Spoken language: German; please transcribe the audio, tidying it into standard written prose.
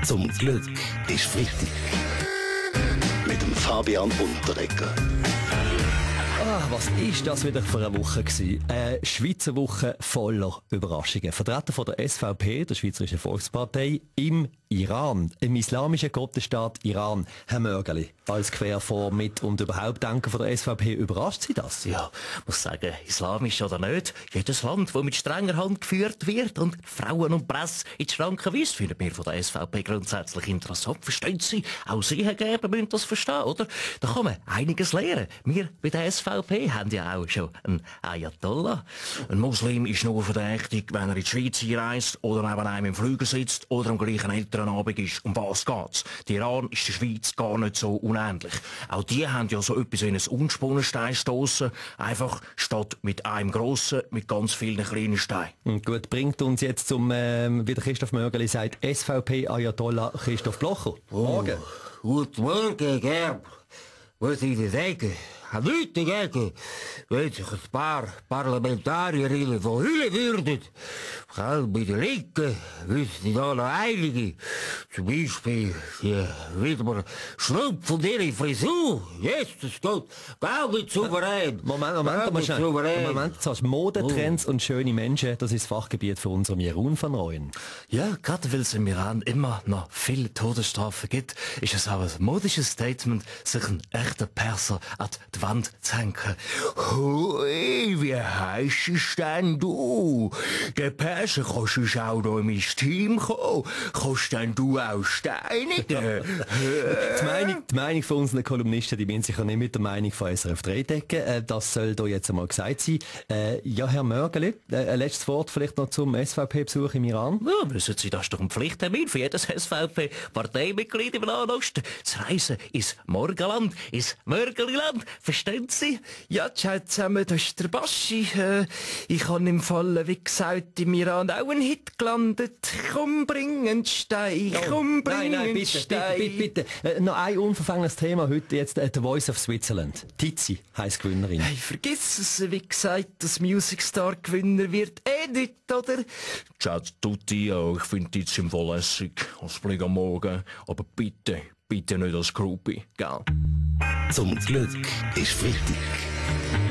Zum Glück ist Freitag. Mit dem Fabian Unterreger. Was ist das wieder für eine Woche gewesen? Eine Schweizer Woche voller Überraschungen. Vertreter von der SVP, der Schweizerischen Volkspartei, im Iran, im islamischen Gottesstaat Iran. Herr Mörgeli, als Querform mit und überhaupt Denken von der SVP, überrascht Sie das? Ja, muss sagen, islamisch oder nicht, jedes Land, das mit strenger Hand geführt wird und Frauen und Presse in die Schranken weist, finden wir von der SVP grundsätzlich interessant. Verstehen Sie? Auch Sie, Herr Gerber, müssen das verstehen, oder? Da kann man einiges lernen. Wir bei der SVP haben ja auch schon einen Ayatollah. Ein Muslim ist nur verdächtig, wenn er in die Schweiz einreist oder neben einem im Flüger sitzt oder am gleichen Elternabend ist. Um was geht's? Der Iran ist der Schweiz gar nicht so unähnlich. Auch die haben ja so etwas wie einen Unspunnenstein stossen, einfach statt mit einem grossen, mit ganz vielen kleinen Steinen. Und gut, bringt uns jetzt zum, wie der Christoph Mörgeli sagt, SVP Ayatollah Christoph Blocher. Morgen. Guten Morgen, Gerber. Was ich dir sagen? An nichts dagegen, wenn sich ein paar Parlamentarierinnen von Hülle würden. Vor allem bei den Linken wüssten da noch einige. Zum Beispiel die Widmer Schlumpf und ihre Frisur. Jesus Gott, gar nicht souverän. Moment, das heißt Modetrends und schöne Menschen, das ist das Fachgebiet für unseren Jeroen van Rooyen. Ja, gerade weil es im Iran immer noch viele Todesstrafen gibt, ist es auch ein modisches Statement, sich einen echten Perser an die Wand zu hängen. Hui, wie heisst denn du? Der Perser, kannst du auch noch in mein Team kommen? Kannst denn du auch steinigen? Die Meinung von unseren Kolumnisten, die müssen sich ja nicht mit der Meinung von SRF 3 decken. Das soll da jetzt einmal gesagt sein. Ja, Herr Mörgeli, ein letztes Wort vielleicht noch zum SVP-Besuch im Iran? Ja, wissen Sie, das ist doch ein Pflichttermin für jedes SVP-Parteimitglied im Nahen Osten. Das Reisen ins Morgenland, ins Mörgeliland. Verstehen Sie? Ja, ciao zusammen, das ist der Baschi. Ich habe im Fall, wie gesagt, im Iran auch einen Hit gelandet. Komm, bring einen Stein, komm, bring einen Stein. Bitte. Noch ein unverfängliches Thema heute, jetzt The Voice of Switzerland. Tizi heisst Gewinnerin. Hey, vergiss es, wie gesagt, dass Music Star Gewinner wird nicht, oder? Ciao tutti, ja, ich finde Tizi im Fall lässig, als Blick am Morgen, aber bitte nicht als Groupie, gell? Zum Glück ist Freitag.